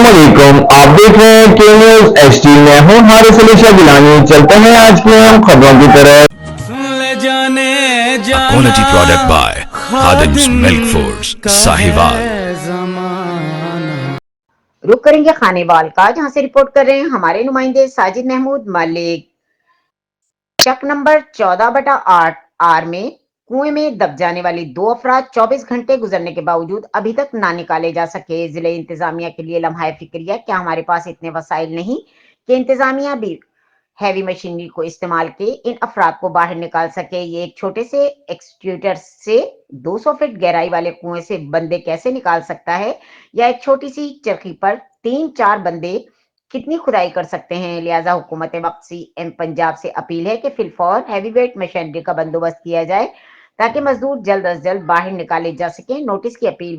अस्सलामुअलैकुम, आप देख रहे हैं के न्यूज एचडी। मैं हूं हारिस अली शाह गिलानी। चलते हैं आज की हम खबरों की तरफ। A quality product by Khadim's Milk Foods, Sahiwal। रुक करेंगे खानेवाल का, जहां से रिपोर्ट कर रहे हैं हमारे नुमाइंदे साजिद महमूद मलिक। चक नंबर 14/8 आर में कुएं में दब जाने वाली 2 अफराद 24 घंटे गुजरने के बावजूद अभी तक ना निकाले जा सके। जिले इंतजामिया के लिए लम्हाए फिक्रिया, क्या हमारे पास इतने वसाइल नहीं कि इंतजामिया भी हैवी मशीनरी को इस्तेमाल के इन अफराद को बाहर निकाल सके। ये एक छोटे से एक्सट्यूटर से 200 फीट गहराई वाले कुएं से बंदे कैसे निकाल सकता है, या एक छोटी सी चरखी पर 3-4 बंदे कितनी खुदाई कर सकते हैं। लिहाजा हुकूमत वक्त सीएम पंजाब से अपील है कि फिलफौर हैवी वेट मशीनरी का बंदोबस्त किया जाए ताकि मजदूर जल्द अज जल्द बाहर निकाले जा सके। नोटिस की अपील